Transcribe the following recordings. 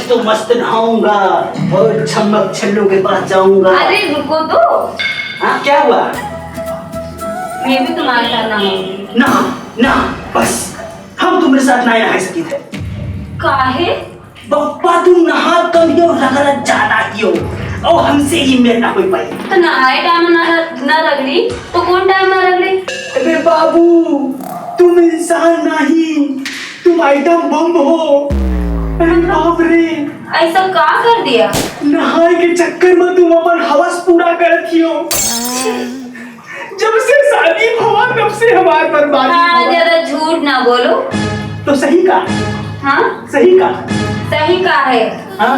आज तो मस्त नहाऊंगा और छमक छल्लू के पास जाऊंगा। अरे रुको तो। हाँ क्या हुआ? मैं भी तुम्हारे साथ नहाऊंगी। ना ना बस हम तुम्हारे साथ नहीं नहा सकी थे। काहे? बप्पा तुम नहा कम ही और रगड़ा ज्यादा ही हो और हमसे ही मेल ना हो पाई। तो नहाए टाइम ना रगड़ी तो कौन टाइम ना रगड़ी? अरे बाबू तुम इंसान नहीं, तुम आइटम बम हो। अरे बाप रे, ऐसा का कर दिया? नहाए के चक्कर में तुम अपन हवस पूरा करती हो। जब से शादी हुआ तब से हमारे बर्बादी हाँ हुआ। ज्यादा झूठ ना बोलो। तो सही का? हाँ सही का? सही का है। हाँ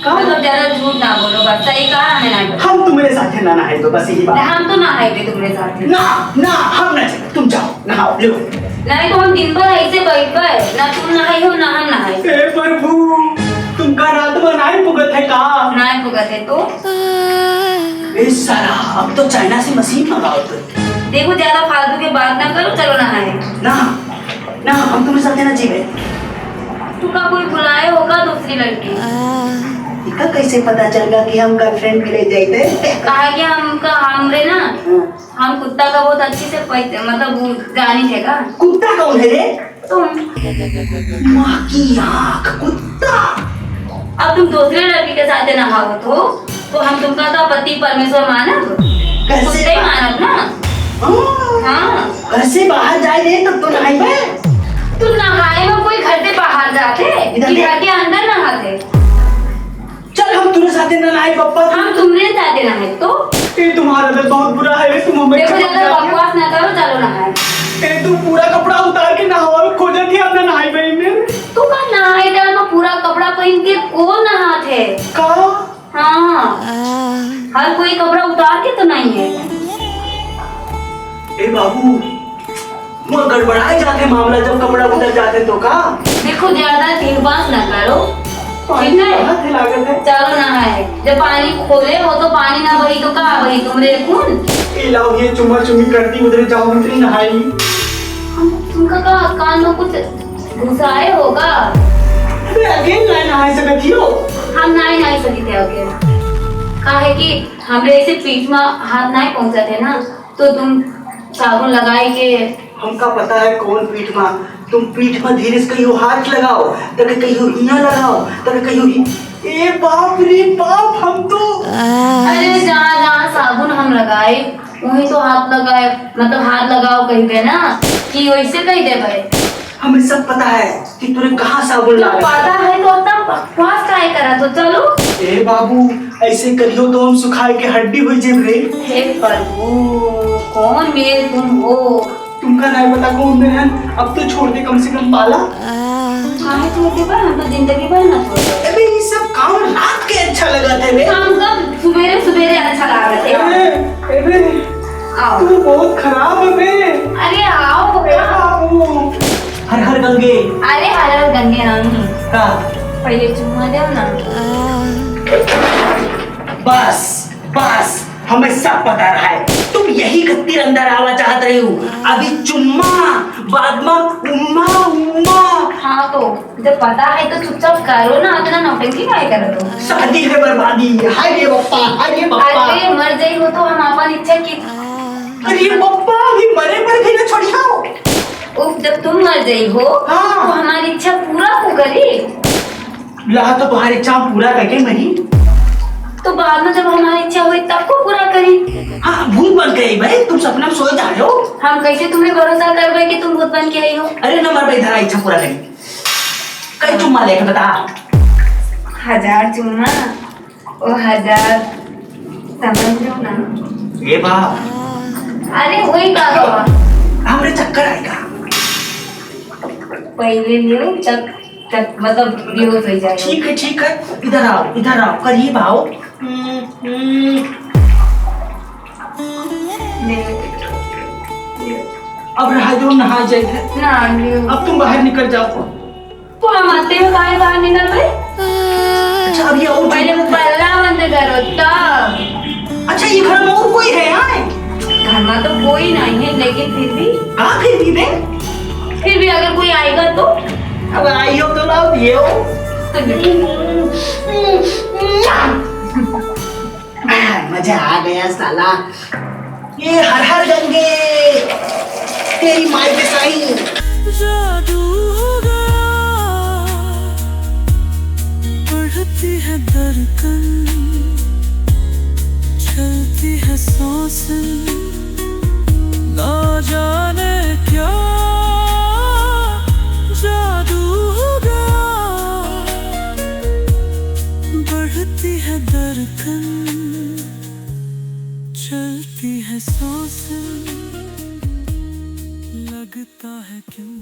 का? मतलब ज्यादा झूठ ना बोलो, बस सही कहा हमें ना। हम तुम्हारे साथ ना नहाए तो बस यही बात। हम तो नहाएंगे तुम्हारे साथ। ना ना हम ना चले, तुम जाओ नहाओ लो। नहीं तो हम दिन भर ऐसे बैठ गए, ना तुम नहाई हो ना हम नहाए। हे प्रभु तुमका रात में नहीं पुगत है का? नहीं भुगते तो ए साला अब तो चाइना से मशीन मंगाओ तो। देखो ज्यादा फालतू के बात ना करो, चलो नहाए। ना ना हम तुम्हारे साथ ना जीवे। तुमका कोई बुलाए होगा दूसरी लड़की। इका कैसे पता चलेगा कि हम गर्लफ्रेंड के लिए जाते? कहा कि हमरे ना हम कुत्ता का बहुत अच्छी से मतलब जानी थे का। कुत्ता कौन है रे? तुम। माँ की आँख कुत्ता। अब तुम दूसरे लड़की के साथ नहाओ तो हम तुमका तो पति परमेश्वर मानब, कैसे? कुत्ते ही मानब ना। हाँ घर से बाहर जाए रे तब तो नहाई बे। तुम नहाए में कोई घर से बाहर जाते इधर कि देख। घर के अंदर नहाते? चल हम तुम्हारे साथ ना नहाए पप्पा। हम तुमरे साथ नहाए तो ए तुम्हारा दिल बहुत बुरा है, तुम हमें देखो छोड़ ज्यादा जाती हो। बकवास ना करो, चलो नहाए। ए तू पूरा कपड़ा उतार के नहावा में खोजत थी, हमने नहाई बे में। तू का नहाए टाइम में पूरा कपड़ा पहन के कौन नहाते? का? हाँ हर कोई कपड़ा उतार के तो नहीं है। ए बाबू वो गड़बड़ाए जाते मामला जब कपड़ा उतर जाते तो का? देखो ज्यादा बकवास ना करो, ठीक है? बहुत लागत है। चलो नहाए। जब पानी खोले हो तो पानी ना बही तो का बही तुमरे खून। ए लाओ ये चुम्मा चुम्मी करती उधर जाओ उधर नहाई। तुमका का कान में कुछ घुसाए होगा। अबे अगेन ना नहाए सकती हो। हम नहीं सकी थे आगे। काहे कि हमरे ऐसे पीठ में हाथ नहीं पहुंचा थे ना, तो तुम साबुन लगाए के। हमका पता है कौन पीठ में। तुम पीठ में धीरे से कहीं हाथ लगाओ, तब कहीं हिया लगाओ, तब कहीं ए बाप रे बाप हम तो। अरे जहाँ जहाँ साबुन हम लगाए वहीं तो हाथ लगाए, मतलब हाथ लगाओ कहीं पे ना कि वैसे कहीं दे भाई। हमें सब पता है कि तूने कहाँ साबुन जब लगाया। पता है तो अपना बकवास काहे करा तो चलो। ए बाबू ऐसे करियो तो हम सुखाए के हड्डी हो जेब रे। हे प्रभु कौन मेल तुम हो? तुमका नहीं पता कौन बहन, अब तो छोड़ दे कम से कम पाला। काहे छोड़ते पर हम तो जिंदगी भर ना छोड़ते। अबे ये सब काम रात के अच्छा लगा थे बे। हम कब सुबेरे सुबेरे अच्छा लगा थे। अबे आओ। तू बहुत खराब है बे। अरे आओ। ए बाबू हर हर गंगे। अरे हर गंगे नहीं, का पहले चुम्मा दो ना। बस बस हमें सब पता रहा है, तुम यही खत्तिर अंदर आवा चाहत रही हो। अभी चुम्मा बाद में उम्मा उम्मा। हाँ तो जब पता है तो चुपचाप करो ना, इतना नौटंकी काहे कर रहे हो? शादी है बर्बादी। हाय रे बप्पा, हाय रे बप्पा। अरे मर जाई हो तो हम अपन इच्छा की। अरे बप्पा अभी मरे पर भी न छोड़ियो। उफ जब तुम मर जाई हो हाँ। तो हमारी इच्छा पूरा हो करी। ला तो तुम्हारी इच्छा पूरा करके मरी। तो बाद में जब हमारी इच्छा हुई तब को पूरा करी। हाँ भूत बन गई भाई, तुम सपना में सोए जा रहे हो। हम कैसे तुम्हें भरोसा करवे कि तुम भूत बन के आई हो? अरे न मर भाई धरा इच्छा पूरा करी। कई चुम्मा लेके बता। 1000 चुम्मा ओ 1000 समझ लो ना। ये बाप अरे वही का हमरे चक्कर आएगा। पहले लियो तक मतलब बेहोश हो जाए। ठीक है इधर आओ करीब आओ। अब रहा जो नहा जाए। ना लियो। अब तुम बाहर निकल जाओ। तो हम आते हुए काहे बाहर निकल गए? अच्छा अब ये और पहले पल्ला बंद करो तब। अच्छा ये घर में और कोई है यहाँ? घर में तो कोई नहीं है, लेकिन फिर भी अगर कोई आएगा तो अब आई हो तो लाओ दिए हो। मजा आ गया साला। ये हर हर गंगे तेरी माई पे साईं। जादू हो गया, बढ़ती है धड़कन, चलती है सांसें, ना जाने क्या जादू हो गया, बढ़ती है धड़कन, चलती है सांसें, लगता है क्यों